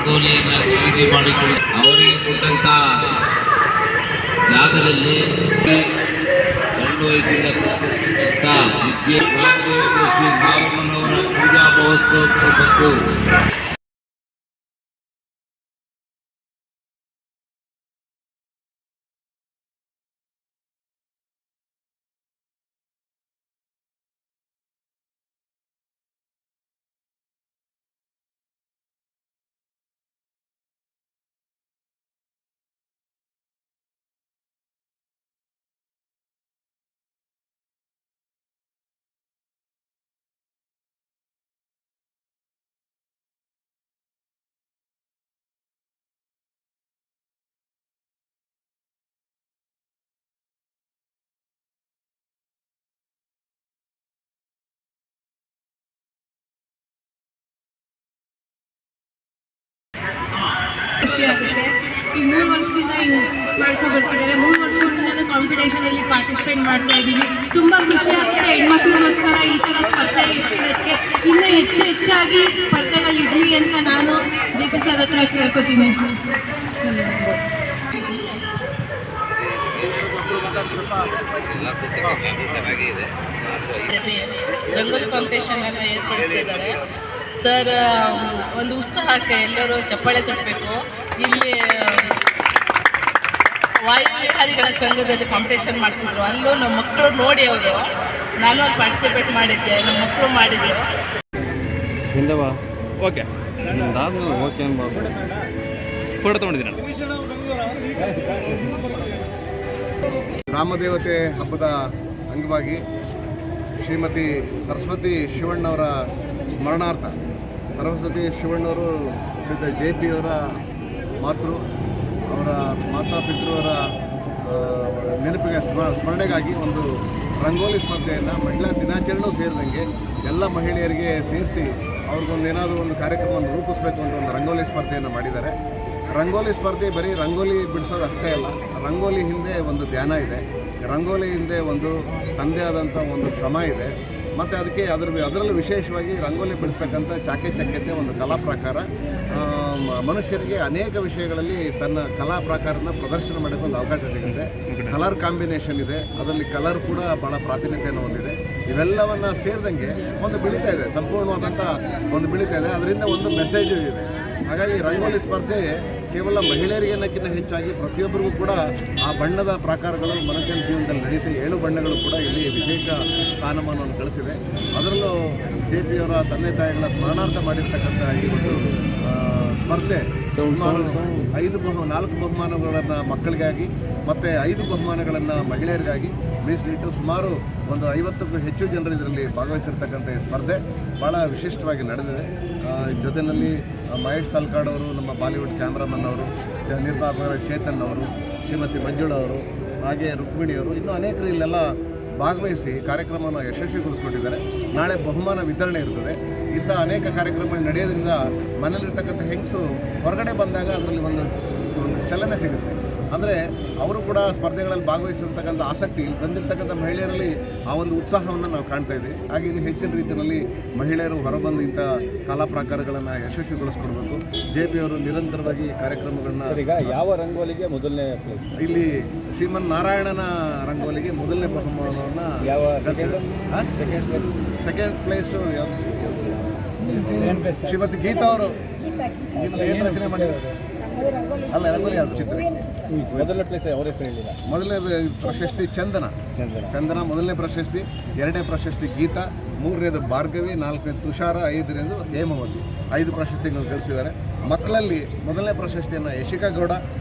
ರಂಗೋಲಿಯನ್ನು ಖರೀದಿ ಮಾಡಿಕೊಂಡು ಅವರಿಗೆ ಕೊಟ್ಟಂತ ಜಾಗದಲ್ಲಿ ಸಣ್ಣ ವಯಸ್ಸಿಂದ ಕಲಿತಿರ್ತಕ್ಕಂಥ ವಿದ್ಯೆ ಶ್ರೀ ಮಾರಮ್ಮನವರ ಪೂಜಾ ಮಹೋತ್ಸವಕ್ಕೆ ಬಂದು ಖುಷಿ ಆಗುತ್ತೆ. ಈ 3 ವರ್ಷದಿಂದ ಹಿಂಗೆ ಮಾಡ್ಕೊಬರ್ತಿದ್ದಾರೆ. 3 ವರ್ಷಗಳಿಂದ ಕಾಂಪಿಟೇಷನಲ್ಲಿ ಪಾರ್ಟಿಸಿಪೇಟ್ ಮಾಡ್ತಾ ಇದ್ದೀವಿ. ತುಂಬ ಖುಷಿ ಆಗುತ್ತೆ. ಹೆಣ್ಮಕ್ಳಿಗೋಸ್ಕರ ಈ ಥರ ಸ್ಪರ್ಧೆ ಇಟ್ಟಿರೋದಕ್ಕೆ ಇನ್ನೂ ಹೆಚ್ಚಾಗಿ ಸ್ಪರ್ಧೆಗಳು ಇರಲಿ ಅಂತ ನಾನು JP ಸರ್ ಹತ್ರ ಕೇಳ್ಕೊತೀನಿ. ರಂಗೋಲಿ ಕಾಂಪಿಟೇಷನ್ ಅನ್ನು ಏರ್ಪಡಿಸ್ತಿದ್ದಾರೆ ಸರ್. ಒಂದು ಉತ್ಸಾಹಕ್ಕೆ ಎಲ್ಲರೂ ಚಪ್ಪಾಳೆ ತಟ್ಟಬೇಕು. ಇಲ್ಲಿ ವಾಯುವಿಹಾರಿಗಳ ಸಂಘದಲ್ಲಿ ಕಾಂಪಿಟೇಷನ್ ಮಾಡ್ತಿದ್ರು. ಅಲ್ಲೂ ನಮ್ಮ ಮಕ್ಕಳು ನೋಡಿ ಅವರು, ನಾನು ಅಲ್ಲಿ ಪಾರ್ಟಿಸಿಪೇಟ್ ಮಾಡಿದ್ದೆ, ನಮ್ಮ ಮಕ್ಕಳು ಮಾಡಿದ್ರು. ಓಕೆ ಓಕೆ ಫೋಟೋ ತೊಗೊಂಡಿದ್ದೀನಿ. ರಾಮದೇವತೆ ಹಬ್ಬದ ಅಂಗವಾಗಿ ಶ್ರೀಮತಿ ಸರಸ್ವತಿ ಶಿವಣ್ಣವರ ಸ್ಮರಣಾರ್ಥ ಸರಸ್ವತಿ ಶಿವಣ್ಣವರು JP ಅವರ ಅವರ ಮಾತಾಪಿತೃವರ ನೆನಪಿಗೆ ಸ್ಮರಣೆಗಾಗಿ ಒಂದು ರಂಗೋಲಿ ಸ್ಪರ್ಧೆಯನ್ನು ಮಹಿಳಾ ದಿನಾಚರಣೆಯೂ ಸೇರಿದಂಗೆ ಎಲ್ಲ ಮಹಿಳೆಯರಿಗೆ ಸೇರಿಸಿ ಅವ್ರಿಗೊಂದು ಏನಾದರೂ ಒಂದು ಕಾರ್ಯಕ್ರಮವನ್ನು ರೂಪಿಸಬೇಕು ಅಂತ ಒಂದು ರಂಗೋಲಿ ಸ್ಪರ್ಧೆಯನ್ನು ಮಾಡಿದ್ದಾರೆ. ರಂಗೋಲಿ ಸ್ಪರ್ಧೆ ಬರೀ ರಂಗೋಲಿ ಬಿಡಿಸೋದು ಅಷ್ಟೇ ಅಲ್ಲ, ರಂಗೋಲಿ ಹಿಂದೆ ಒಂದು ಧ್ಯಾನ ಇದೆ, ರಂಗೋಲಿ ಹಿಂದೆ ಒಂದು ತಂದೆ ಆದಂಥ ಒಂದು ಶ್ರಮ ಇದೆ. ಮತ್ತು ಅದಕ್ಕೆ ಅದರಲ್ಲೂ ವಿಶೇಷವಾಗಿ ರಂಗೋಲಿ ಬಿಡಿಸ್ತಕ್ಕಂಥ ಚಾಕಚಕ್ಯತೆ ಒಂದು ಕಲಾ ಪ್ರಕಾರ ಮನುಷ್ಯರಿಗೆ ಅನೇಕ ವಿಷಯಗಳಲ್ಲಿ ತನ್ನ ಕಲಾ ಪ್ರಕಾರನ ಪ್ರದರ್ಶನ ಮಾಡೋಕ್ಕೆ ಒಂದು ಅವಕಾಶ ಸಿಗುತ್ತೆ. ಕಲರ್ ಕಾಂಬಿನೇಷನ್ ಇದೆ, ಅದರಲ್ಲಿ ಕಲರ್ ಕೂಡ ಭಾಳ ಪ್ರಾತಿನಿಧ್ಯವನ್ನು ಹೊಂದಿದೆ. ಇವೆಲ್ಲವನ್ನು ಸೇರಿದಂಗೆ ಒಂದು ಬೆಳೀತಾ ಇದೆ, ಸಂಪೂರ್ಣವಾದಂಥ ಒಂದು ಬೆಳೀತಾ ಇದೆ. ಅದರಿಂದ ಒಂದು ಮೆಸೇಜು ಇದೆ. ಹಾಗಾಗಿ ರಂಗೋಲಿ ಸ್ಪರ್ಧೆ ಕೇವಲ ಮಹಿಳೆಯರಿಗೆನ್ನಕ್ಕಿಂತ ಹೆಚ್ಚಾಗಿ ಪ್ರತಿಯೊಬ್ಬರಿಗೂ ಕೂಡ ಆ ಬಣ್ಣದ ಪ್ರಕಾರಗಳು ಮನುಷ್ಯನ ಜೀವನದಲ್ಲಿ ನಡೀತಾ 7 ಬಣ್ಣಗಳು ಕೂಡ ಇಲ್ಲಿ ವಿಶೇಷ ಸ್ಥಾನಮಾನವನ್ನು ಗಳಿಸಿದೆ. ಅದರಲ್ಲೂ JP ಅವರ ತಂದೆ ತಾಯಿಗಳ ಸ್ಮರಣಾರ್ಥ ಮಾಡಿರ್ತಕ್ಕಂಥ ಈ ಒಂದು ಸ್ಪರ್ಧೆ ಸುಮಾರು 4 ಬಹುಮಾನಗಳನ್ನು ಮಕ್ಕಳಿಗಾಗಿ ಮತ್ತು 5 ಬಹುಮಾನಗಳನ್ನು ಮಹಿಳೆಯರಿಗಾಗಿ ಮೀಸಲಿಟ್ಟು ಸುಮಾರು ಒಂದು 50ಕ್ಕೂ ಹೆಚ್ಚು ಜನರು ಇದರಲ್ಲಿ ಭಾಗವಹಿಸಿರ್ತಕ್ಕಂಥ ಈ ಸ್ಪರ್ಧೆ ಭಾಳ ವಿಶಿಷ್ಟವಾಗಿ ನಡೆದಿದೆ. ಜೊತೆಯಲ್ಲಿ ಮಹೇಶ್ ತಲ್ಕಾಡ್ ಅವರು, ನಮ್ಮ ಬಾಲಿವುಡ್ ಕ್ಯಾಮ್ರಾಮನ್ ಅವರು, ನಿರ್ಮಾಪಕರ ಚೇತನ್ ಅವರು, ಶ್ರೀಮತಿ ಮಂಜುಳವರು, ಹಾಗೆ ರುಕ್ಮಿಣಿಯವರು, ಇನ್ನೂ ಅನೇಕರು ಇಲ್ಲೆಲ್ಲ ಭಾಗವಹಿಸಿ ಕಾರ್ಯಕ್ರಮವನ್ನು ಯಶಸ್ವಿಗೊಳಿಸ್ಕೊಟ್ಟಿದ್ದಾರೆ. ನಾಳೆ ಬಹುಮಾನ ವಿತರಣೆ ಇರ್ತದೆ. ಇಂಥ ಅನೇಕ ಕಾರ್ಯಕ್ರಮಗಳು ನಡೆಯೋದ್ರಿಂದ ಮನೇಲಿರ್ತಕ್ಕಂಥ ಹೆಂಗಸರು ಹೊರಗಡೆ ಬಂದಾಗ ಅದರಲ್ಲಿ ಒಂದು ಚಲನೆ ಸಿಗುತ್ತೆ. ಅಂದರೆ ಅವರು ಕೂಡ ಸ್ಪರ್ಧೆಗಳಲ್ಲಿ ಭಾಗವಹಿಸಿರ್ತಕ್ಕಂಥ ಆಸಕ್ತಿ, ಇಲ್ಲಿ ಬಂದಿರತಕ್ಕಂಥ ಮಹಿಳೆಯರಲ್ಲಿ ಆ ಒಂದು ಉತ್ಸಾಹವನ್ನು ನಾವು ಕಾಣ್ತಾ ಇದ್ದೀವಿ. ಹಾಗೆ ಇನ್ನು ಹೆಚ್ಚಿನ ರೀತಿಯಲ್ಲಿ ಮಹಿಳೆಯರು ಹೊರಬಂದು ಇಂಥ ಕಲಾ ಪ್ರಕಾರಗಳನ್ನು ಯಶಸ್ವಿಗೊಳಿಸ್ಕೊಡ್ಬೇಕು. JP ಅವರು ನಿರಂತರವಾಗಿ ಕಾರ್ಯಕ್ರಮಗಳನ್ನ. ಈಗ ಯಾವ ರಂಗೋಲಿಗೆ ಮೊದಲನೇ ಪ್ಲೇಸ್? ಇಲ್ಲಿ ಶ್ರೀಮನ್ ನಾರಾಯಣನ ರಂಗೋಲಿಗೆ ಮೊದಲನೇ ಬಹುಮಾನವನ್ನು ಯಾವ ಸೆಕೆಂಡ್ ಪ್ಲೇಸು ಶ್ರೀಮತಿ ಗೀತಾ ಅವರು ಏನು ರಚನೆ ಮಾಡಿದ್ದಾರೆ ಅಲ್ಲ ರಂಗೋಲಿ ಅದು ಚಿತ್ರ. ಮೊದಲನೇ ಪ್ಲೇಸ್ ಅವ್ರ ಹೆಸರು ಹೇಳಿಲ್ಲ. ಮೊದಲನೇ ಪ್ರಶಸ್ತಿ ಚಂದನ ಮೊದಲನೇ ಪ್ರಶಸ್ತಿ, 2ನೇ ಪ್ರಶಸ್ತಿ ಗೀತಾ, 3ನೇದು ಭಾರ್ಗವಿ, 4ನೇದು ತುಷಾರ, 5ನೇದು ಹೇಮವತಿ. 5 ಪ್ರಶಸ್ತಿಗಳನ್ನು ಗಳಿಸಿದ್ದಾರೆ. ಮಕ್ಕಳಲ್ಲಿ ಮೊದಲನೇ ಪ್ರಶಸ್ತಿಯನ್ನು ಯಶಿಕಾ ಗೌಡ,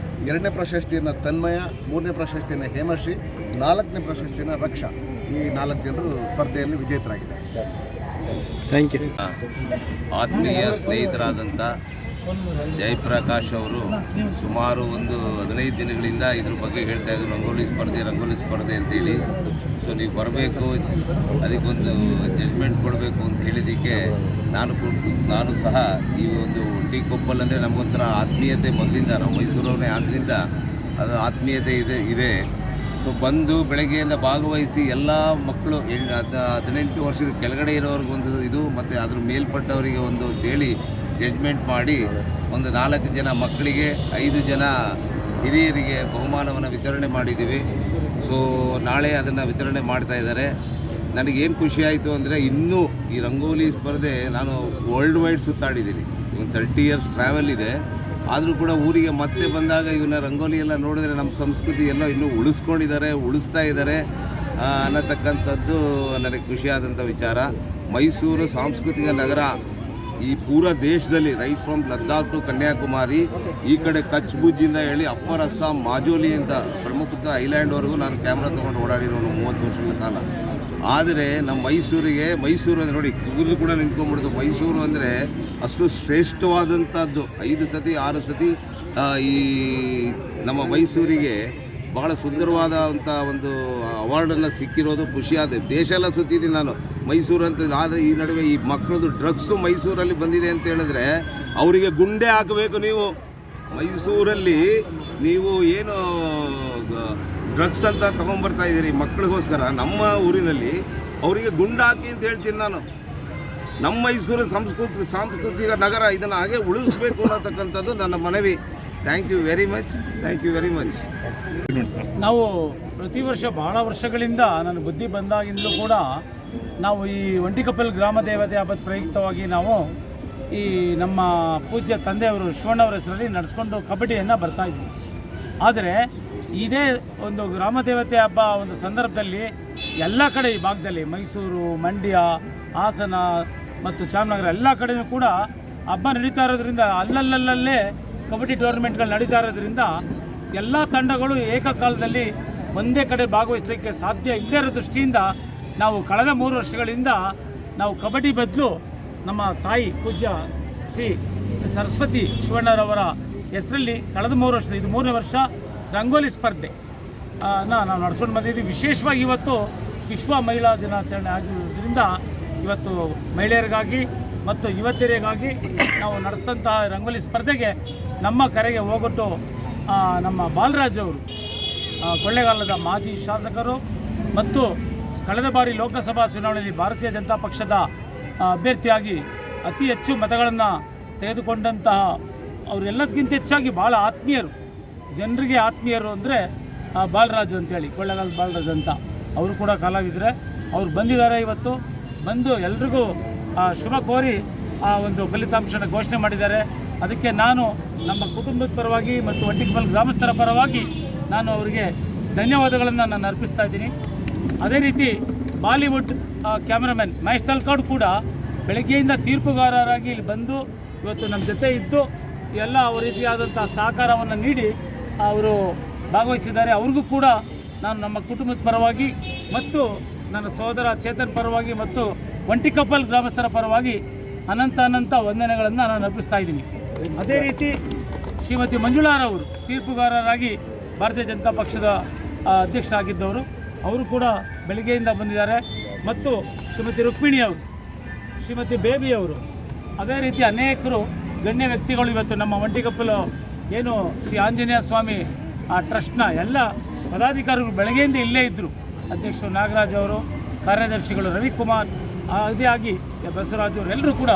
2ನೇ ಪ್ರಶಸ್ತಿಯನ್ನು ತನ್ಮಯ, 3ನೇ ಪ್ರಶಸ್ತಿಯನ್ನು ಹೇಮಶ್ರೀ, 4ನೇ ಪ್ರಶಸ್ತಿಯನ್ನು ರಕ್ಷಾ. ಈ 4 ಜನರು ಸ್ಪರ್ಧೆಯಲ್ಲಿ ವಿಜೇತರಾಗಿದ್ದಾರೆ. Thank you. ಆತ್ಮೀಯ ಸ್ನೇಹಿತರಾದಂಥ ಜಯಪ್ರಕಾಶ್ ಅವರು ಸುಮಾರು ಒಂದು 15 ದಿನಗಳಿಂದ ಇದ್ರ ಬಗ್ಗೆ ಹೇಳ್ತಾ ಇದ್ರು, ರಂಗೋಲಿ ಸ್ಪರ್ಧೆ ಅಂತೇಳಿ. ಸೊ ನೀವು ಬರಬೇಕು, ಅದಕ್ಕೊಂದು ಜಡ್ಜ್ಮೆಂಟ್ ಕೊಡಬೇಕು ಅಂತ ಹೇಳಿದ್ದಕ್ಕೆ ನಾನು ಸಹ ಈ ಒಂದು ಟಿಕೊಪ್ಪಲ್ ಅಂದರೆ ನಮಗೊಂಥರ ಆತ್ಮೀಯತೆ ಮೊದಲಿಂದ, ನಾವು ಮೈಸೂರವರೇ ಆದ್ದರಿಂದ ಅದು ಆತ್ಮೀಯತೆ ಇದೆ. ಸೊ ಬಂದು ಬೆಳಗ್ಗೆಯಿಂದ ಭಾಗವಹಿಸಿ ಎಲ್ಲ ಮಕ್ಕಳು 18 ವರ್ಷದ ಕೆಳಗಡೆ ಇರೋರಿಗೊಂದು ಇದು ಮತ್ತು ಅದ್ರ ಮೇಲ್ಪಟ್ಟವರಿಗೆ ಒಂದು ಅಂತೇಳಿ ಜಡ್ಜ್ಮೆಂಟ್ ಮಾಡಿ ಒಂದು 4 ಜನ ಮಕ್ಕಳಿಗೆ 5 ಜನ ಹಿರಿಯರಿಗೆ ಬಹುಮಾನವನ್ನು ವಿತರಣೆ ಮಾಡಿದ್ದೀವಿ. ಸೊ ನಾಳೆ ಅದನ್ನು ವಿತರಣೆ ಮಾಡ್ತಾ ಇದ್ದಾರೆ. ನನಗೇನು ಖುಷಿ ಆಯಿತು ಅಂದರೆ ಇನ್ನೂ ಈ ರಂಗೋಲಿ ಸ್ಪರ್ಧೆ ನಾನು ವರ್ಲ್ಡ್ ವೈಡ್ ಸುತ್ತಾಡಿದ್ದೀನಿ. ಒಂದು 30 ಇಯರ್ಸ್ ಟ್ರಾವೆಲ್ ಇದೆ. ಆದರೂ ಕೂಡ ಊರಿಗೆ ಮತ್ತೆ ಬಂದಾಗ ಇವನ್ನ ರಂಗೋಲಿ ಎಲ್ಲ ನೋಡಿದ್ರೆ ನಮ್ಮ ಸಂಸ್ಕೃತಿ ಎಲ್ಲ ಇನ್ನೂ ಉಳಿಸ್ತಾ ಇದ್ದಾರೆ ಅನ್ನತಕ್ಕಂಥದ್ದು ನನಗೆ ಖುಷಿಯಾದಂಥ ವಿಚಾರ. ಮೈಸೂರು ಸಾಂಸ್ಕೃತಿಕ ನಗರ ಈ ಪೂರ ದೇಶದಲ್ಲಿ right from Ladakh to Kanyakumari, ಈ ಕಡೆ ಕಚ್ ಭುಜ್ಜಿಂದ ಹೇಳಿ ಅಪ್ಪರ್ ಅಸ್ಸಾಂ ಮಾಜೋಲಿ ಅಂತ ಬ್ರಹ್ಮಪುತ್ರ ಐಲ್ಯಾಂಡ್ವರೆಗೂ ನಾನು ಕ್ಯಾಮ್ರಾ ತೊಗೊಂಡು ಓಡಾಡಿರೋನು 30 ವರ್ಷಗಳ ಕಾಲ. ಆದರೆ ನಮ್ಮ ಮೈಸೂರು ಅಂದರೆ ನೋಡಿ ಕೂದಲು ಕೂಡ ನಿಂತ್ಕೊಂಡ್ಬಿಡ್ತು. ಮೈಸೂರು ಅಂದರೆ ಅಷ್ಟು ಶ್ರೇಷ್ಠವಾದಂಥದ್ದು. 5 ಸತಿ 6 ಸತಿ ಈ ನಮ್ಮ ಮೈಸೂರಿಗೆ ಭಾಳ ಸುಂದರವಾದಂಥ ಒಂದು ಅವಾರ್ಡನ್ನು ಸಿಕ್ಕಿರೋದು ಖುಷಿಯಾದ. ದೇಶ ಎಲ್ಲ ಸುತ್ತಿದ್ದೀನಿ ನಾನು ಮೈಸೂರು ಅಂತ. ಆದರೆ ಈ ನಡುವೆ ಈ ಮಕ್ಕಳದು ಡ್ರಗ್ಸು ಮೈಸೂರಲ್ಲಿ ಬಂದಿದೆ ಅಂತ ಹೇಳಿದ್ರೆ ಅವರಿಗೆ ಗುಂಡೆ ಹಾಕಬೇಕು. ನೀವು ಮೈಸೂರಲ್ಲಿ ನೀವು ಏನು ಡ್ರಗ್ಸ್ ಅಂತ ತೊಗೊಂಬರ್ತಾ ಇದ್ದೀರಿ ಮಕ್ಕಳಿಗೋಸ್ಕರ, ನಮ್ಮ ಊರಿನಲ್ಲಿ ಅವರಿಗೆ ಗುಂಡು ಹಾಕಿ ಅಂತ ಹೇಳ್ತೀನಿ ನಾನು. ನಮ್ಮ ಮೈಸೂರು ಸಾಂಸ್ಕೃತಿಕ ನಗರ ಇದನ್ನು ಹಾಗೆ ಉಳಿಸ್ಬೇಕು ಅನ್ನತಕ್ಕಂಥದ್ದು ನನ್ನ ಮನವಿ. Thank you very much. ನಾವು ಪ್ರತಿ ವರ್ಷ ಬಹಳ ವರ್ಷಗಳಿಂದ ನನ್ನ ಬುದ್ಧಿ ಬಂದಾಗಿಂದಲೂ ಕೂಡ ನಾವು ಈ ಒಂಟಿಕೊಪ್ಪಲು ಗ್ರಾಮ ದೇವತೆ ಹಬ್ಬದ ಪ್ರಯುಕ್ತವಾಗಿ ನಾವು ಈ ನಮ್ಮ ಪೂಜ್ಯ ತಂದೆಯವರು ಶಿವಣ್ಣವರ ಹೆಸರಲ್ಲಿ ನಡೆಸ್ಕೊಂಡು ಕಬಡ್ಡಿಯನ್ನು ಬರ್ತಾಯಿದ್ವಿ. ಆದರೆ ಇದೇ ಒಂದು ಗ್ರಾಮ ದೇವತೆ ಹಬ್ಬ ಒಂದು ಸಂದರ್ಭದಲ್ಲಿ ಎಲ್ಲ ಕಡೆ ಈ ಭಾಗದಲ್ಲಿ ಮೈಸೂರು, ಮಂಡ್ಯ, ಹಾಸನ ಮತ್ತು ಚಾಮರಾಜನಗರ ಎಲ್ಲ ಕಡೆಯೂ ಕೂಡ ಹಬ್ಬ ನಡೀತಾ ಇರೋದ್ರಿಂದ ಅಲ್ಲಲ್ಲೇ ಕಬಡ್ಡಿ ಟೂರ್ನಮೆಂಟ್ಗಳು ನಡೀತಾ ಇರೋದ್ರಿಂದ ಎಲ್ಲ ತಂಡಗಳು ಏಕಕಾಲದಲ್ಲಿ ಒಂದೇ ಕಡೆ ಭಾಗವಹಿಸಲಿಕ್ಕೆ ಸಾಧ್ಯ ಇಲ್ಲದೇ ಇರೋ ದೃಷ್ಟಿಯಿಂದ ನಾವು ಕಳೆದ 3 ವರ್ಷಗಳಿಂದ ನಾವು ಕಬಡ್ಡಿ ಬದಲು ನಮ್ಮ ತಾಯಿ ಪೂಜ್ಯ ಶ್ರೀ ಸರಸ್ವತಿ ಶಿವಣ್ಣರವರ ಹೆಸರಲ್ಲಿ ಕಳೆದ 3 ವರ್ಷದ ಇದು 3ನೇ ವರ್ಷ ರಂಗೋಲಿ ಸ್ಪರ್ಧೆ ನಾವು ನಡೆಸ್ಕೊಂಡು ಬಂದಿದ್ದೀವಿ. ವಿಶೇಷವಾಗಿ ಇವತ್ತು ವಿಶ್ವ ಮಹಿಳಾ ದಿನಾಚರಣೆ ಆಗಿರೋದ್ರಿಂದ ಇವತ್ತು ಮಹಿಳೆಯರಿಗಾಗಿ ಮತ್ತು ಯುವತಿಯರಿಗಾಗಿ ನಾವು ನಡೆಸಿದಂತಹ ರಂಗೋಲಿ ಸ್ಪರ್ಧೆಗೆ ನಮ್ಮ ಕರೆಗೆ ಹೋಗೊಟ್ಟು ನಮ್ಮ ಬಾಲರಾಜ್ ಅವರು ಕೊಳ್ಳೇಗಾಲದ ಮಾಜಿ ಶಾಸಕರು ಮತ್ತು ಕಳೆದ ಬಾರಿ ಲೋಕಸಭಾ ಚುನಾವಣೆಯಲ್ಲಿ ಭಾರತೀಯ ಜನತಾ ಪಕ್ಷದ ಅಭ್ಯರ್ಥಿಯಾಗಿ ಅತಿ ಹೆಚ್ಚು ಮತಗಳನ್ನು ತೆಗೆದುಕೊಂಡಂತಹ ಅವರೆಲ್ಲದಕ್ಕಿಂತ ಹೆಚ್ಚಾಗಿ ಭಾಳ ಆತ್ಮೀಯರು, ಜನರಿಗೆ ಆತ್ಮೀಯರು ಅಂದರೆ ಬಾಲರಾಜು ಅಂತೇಳಿ, ಕೊಳ್ಳೇಗಾಲದ ಬಾಲರಾಜ್ ಅಂತ. ಅವರು ಕೂಡ ಕಲಾವಿದರೆ. ಅವ್ರು ಬಂದಿದ್ದಾರೆ. ಇವತ್ತು ಬಂದು ಎಲ್ರಿಗೂ ಶುಭ ಕೋರಿ ಆ ಒಂದು ಫಲಿತಾಂಶನ ಘೋಷಣೆ ಮಾಡಿದ್ದಾರೆ. ಅದಕ್ಕೆ ನಾನು ನಮ್ಮ ಕುಟುಂಬದ ಪರವಾಗಿ ಮತ್ತು ಒಂಟಿಕೊಪ್ಪಲು ಗ್ರಾಮಸ್ಥರ ಪರವಾಗಿ ನಾನು ಅವರಿಗೆ ಧನ್ಯವಾದಗಳನ್ನು ನಾನು ಅರ್ಪಿಸ್ತಾ ಇದ್ದೀನಿ. ಅದೇ ರೀತಿ ಬಾಲಿವುಡ್ ಕ್ಯಾಮ್ರಾಮನ್ ಮಹೇಶ್ ತಲ್ಕಾಡ್ ಕೂಡ ಬೆಳಗ್ಗೆಯಿಂದ ತೀರ್ಪುಗಾರರಾಗಿ ಇಲ್ಲಿ ಬಂದು ಇವತ್ತು ನಮ್ಮ ಜೊತೆ ಇದ್ದು ಎಲ್ಲ ರೀತಿಯಾದಂಥ ಸಹಕಾರವನ್ನು ನೀಡಿ ಅವರು ಭಾಗವಹಿಸಿದ್ದಾರೆ. ಅವ್ರಿಗೂ ಕೂಡ ನಾನು ನಮ್ಮ ಕುಟುಂಬದ ಪರವಾಗಿ ಮತ್ತು ನನ್ನ ಸಹೋದರ ಚೇತನ್ ಪರವಾಗಿ ಮತ್ತು ಒಂಟಿಕೊಪ್ಪಲು ಗ್ರಾಮಸ್ಥರ ಪರವಾಗಿ ಅನಂತ ವಂದನೆಗಳನ್ನು ನಾನು ಅರ್ಪಿಸ್ತಾ ಇದ್ದೀನಿ. ಅದೇ ರೀತಿ ಶ್ರೀಮತಿ ಮಂಜುಳಾರವರು ತೀರ್ಪುಗಾರರಾಗಿ ಭಾರತೀಯ ಜನತಾ ಪಕ್ಷದ ಅಧ್ಯಕ್ಷರಾಗಿದ್ದವರು, ಅವರು ಕೂಡ ಬೆಳಗ್ಗೆಯಿಂದ ಬಂದಿದ್ದಾರೆ. ಮತ್ತು ಶ್ರೀಮತಿ ರುಕ್ಮಿಣಿಯವರು, ಶ್ರೀಮತಿ ಬೇಬಿಯವರು, ಅದೇ ರೀತಿ ಅನೇಕರು ಗಣ್ಯ ವ್ಯಕ್ತಿಗಳು ಇವತ್ತು ನಮ್ಮ ಒಂಟಿಕೊಪ್ಪಲು ಏನು ಶ್ರೀ ಆಂಜನೇಯ ಸ್ವಾಮಿ ಟ್ರಸ್ಟ್ನ ಎಲ್ಲ ಪದಾಧಿಕಾರಿಗಳು ಬೆಳಗ್ಗೆಯಿಂದ ಇಲ್ಲೇ ಇದ್ದರು. ಅಧ್ಯಕ್ಷರು ನಾಗರಾಜ್ ಅವರು, ಕಾರ್ಯದರ್ಶಿಗಳು ರವಿಕುಮಾರ್, ಅದೇ ಆಗಿ ಬಸವರಾಜ್ ಅವರು ಎಲ್ಲರೂ ಕೂಡ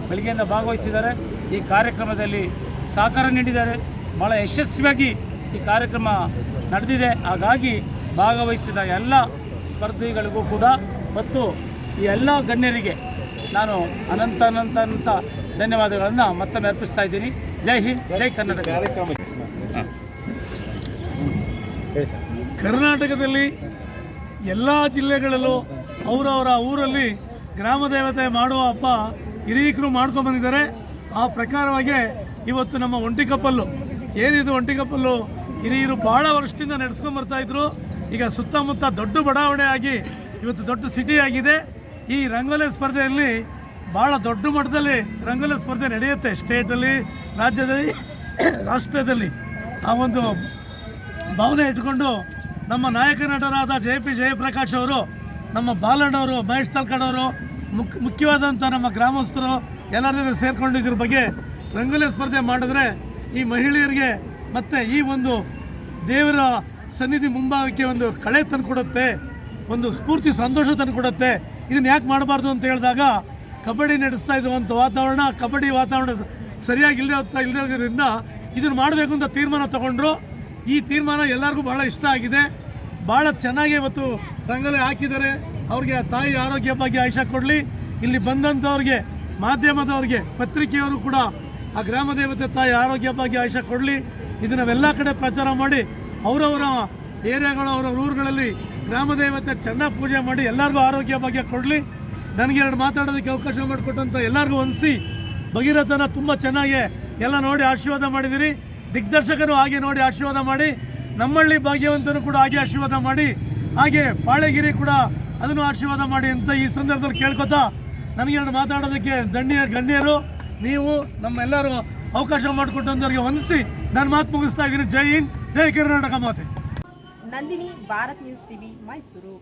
ಬೆಳಗ್ಗೆಯಿಂದ ಭಾಗವಹಿಸಿದ್ದಾರೆ. ಈ ಕಾರ್ಯಕ್ರಮದಲ್ಲಿ ಸಹಕಾರ ನೀಡಿದ್ದಾರೆ. ಭಾಳ ಯಶಸ್ವಿಯಾಗಿ ಈ ಕಾರ್ಯಕ್ರಮ ನಡೆದಿದೆ. ಹಾಗಾಗಿ ಭಾಗವಹಿಸಿದ ಎಲ್ಲ ಸ್ಪರ್ಧಿಗಳಿಗೂ ಕೂಡ ಮತ್ತು ಈ ಎಲ್ಲ ಗಣ್ಯರಿಗೆ ನಾನು ಅನಂತ ಧನ್ಯವಾದಗಳನ್ನು ಮತ್ತೊಮ್ಮೆ ಅರ್ಪಿಸ್ತಾ ಇದ್ದೀನಿ. ಜೈ ಹಿಂದ್, ಜೈ ಕರ್ನಾಟಕ. ಕರ್ನಾಟಕದಲ್ಲಿ ಎಲ್ಲ ಜಿಲ್ಲೆಗಳಲ್ಲೂ ಅವರವರ ಊರಲ್ಲಿ ಗ್ರಾಮ ದೇವತೆ ಮಾಡುವ ಹಬ್ಬ ಹಿರಿಯಕರು ಮಾಡ್ಕೊಂಡ್ಬಂದಿದ್ದಾರೆ. ಆ ಪ್ರಕಾರವಾಗಿ ಇವತ್ತು ನಮ್ಮ ಒಂಟಿಕೊಪ್ಪಲು ಏನಿದು ಒಂಟಿಕೊಪ್ಪಲು ಹಿರಿಯರು ಭಾಳ ವರ್ಷದಿಂದ ನಡೆಸ್ಕೊಂಬರ್ತಾಯಿದ್ರು. ಈಗ ಸುತ್ತಮುತ್ತ ದೊಡ್ಡ ಬಡಾವಣೆ ಆಗಿ ಇವತ್ತು ದೊಡ್ಡ ಸಿಟಿ ಆಗಿದೆ. ಈ ರಂಗೋಲಿ ಸ್ಪರ್ಧೆಯಲ್ಲಿ ಭಾಳ ದೊಡ್ಡ ಮಟ್ಟದಲ್ಲಿ ರಂಗೋಲಿ ಸ್ಪರ್ಧೆ ನಡೆಯುತ್ತೆ. ಸ್ಟೇಟಲ್ಲಿ, ರಾಜ್ಯದಲ್ಲಿ, ರಾಷ್ಟ್ರದಲ್ಲಿ. ಆ ಒಂದು ಭಾವನೆ ಇಟ್ಕೊಂಡು ನಮ್ಮ ನಾಯಕ ನಟರಾದ JP ಜಯಪ್ರಕಾಶ್ ಅವರು, ನಮ್ಮ ಬಾಲಣ್ಣವರು, ಮಹೇಶ್ ತಲ್ಕಾಡ್ ಅವರು, ಮುಖ್ಯವಾದಂಥ ನಮ್ಮ ಗ್ರಾಮಸ್ಥರು ಎಲ್ಲರ ಜೊತೆ ಸೇರಿಕೊಂಡು ಇದ್ರ ಬಗ್ಗೆ ರಂಗೋಲಿ ಸ್ಪರ್ಧೆ ಮಾಡಿದ್ರೆ ಈ ಮಹಿಳೆಯರಿಗೆ ಮತ್ತು ಈ ಒಂದು ದೇವರ ಸನ್ನಿಧಿ ಮುಂಭಾಗಕ್ಕೆ ಒಂದು ಕಳೆ ತಂದು ಕೊಡುತ್ತೆ, ಒಂದು ಸ್ಫೂರ್ತಿ ಸಂತೋಷ ತಂದು ಕೊಡುತ್ತೆ. ಇದನ್ನು ಯಾಕೆ ಮಾಡಬಾರ್ದು ಅಂತ ಹೇಳಿದಾಗ ಕಬಡ್ಡಿ ನಡೆಸ್ತಾ ಇರುವಂಥ ವಾತಾವರಣ, ಕಬಡ್ಡಿ ವಾತಾವರಣ ಸರಿಯಾಗಿ ಇಲ್ಲದಿರೋದ್ರಿಂದ ಇದನ್ನು ಮಾಡಬೇಕು ಅಂತ ತೀರ್ಮಾನ ತಗೊಂಡ್ರು. ಈ ತೀರ್ಮಾನ ಎಲ್ಲರಿಗೂ ಭಾಳ ಇಷ್ಟ ಆಗಿದೆ. ಭಾಳ ಚೆನ್ನಾಗಿ ಇವತ್ತು ರಂಗೋಲಿ ಹಾಕಿದ್ದಾರೆ. ಅವ್ರಿಗೆ ತಾಯಿ ಆರೋಗ್ಯ ಬಗ್ಗೆ ಆಯುಷ್ಯ ಕೊಡಲಿ. ಇಲ್ಲಿ ಬಂದಂಥವ್ರಿಗೆ, ಮಾಧ್ಯಮದವ್ರಿಗೆ, ಪತ್ರಿಕೆಯವರು ಕೂಡ ಆ ಗ್ರಾಮ ದೇವತೆ ತಾಯಿ ಆರೋಗ್ಯ ಬಗ್ಗೆ ಆಯುಷ್ಯ ಕೊಡಲಿ. ಇದನ್ನೆಲ್ಲ ಕಡೆ ಪ್ರಚಾರ ಮಾಡಿ ಅವರವರ ಏರಿಯಾಗಳು, ಅವರವರ ಊರುಗಳಲ್ಲಿ ಗ್ರಾಮ ದೇವತೆ ಚೆನ್ನಾಗಿ ಪೂಜೆ ಮಾಡಿ ಎಲ್ಲರಿಗೂ ಆರೋಗ್ಯ ಭಾಗ್ಯ ಕೊಡಲಿ. ನನಗೆ 2 ಮಾತಾಡೋದಕ್ಕೆ ಅವಕಾಶ ಮಾಡಿಕೊಟ್ಟಂಥ ಎಲ್ಲರಿಗೂ ವಂದಿಸಿ, ಭಗೀರಥನ ತುಂಬ ಚೆನ್ನಾಗಿ ಎಲ್ಲ ನೋಡಿ ಆಶೀರ್ವಾದ ಮಾಡಿದಿರಿ. ದಿಗ್ದರ್ಶಕರು ಹಾಗೆ ನೋಡಿ ಆಶೀರ್ವಾದ ಮಾಡಿ, ನಮ್ಮಳ್ಳಿ ಭಾಗ್ಯವಂತನು ಕೂಡ ಹಾಗೆ ಆಶೀರ್ವಾದ ಮಾಡಿ, ಹಾಗೆ ಪಾಳೆಗಿರಿ ಕೂಡ ಅದನ್ನು ಆಶೀರ್ವಾದ ಮಾಡಿ ಅಂತ ಈ ಸಂದರ್ಭದಲ್ಲಿ ಕೇಳ್ಕೊತಾ ನನಗೆ 2 ಮಾತಾಡೋದಕ್ಕೆ ಗಣ್ಯರು ನೀವು ನಮ್ಮೆಲ್ಲರೂ ಅವಕಾಶ ಮಾಡಿಕೊಟ್ಟಂಥವ್ರಿಗೆ ವಂದಿಸಿ ನಾನು ಮಾತು ಮುಗಿಸ್ತಾ ಇದ್ದೀನಿ. ಜೈ ಹಿಂದ್, ಜೈ ಕರ್ನಾಟಕ ಮಾತೆ. Nandini, Bharat news TV, Mysuru.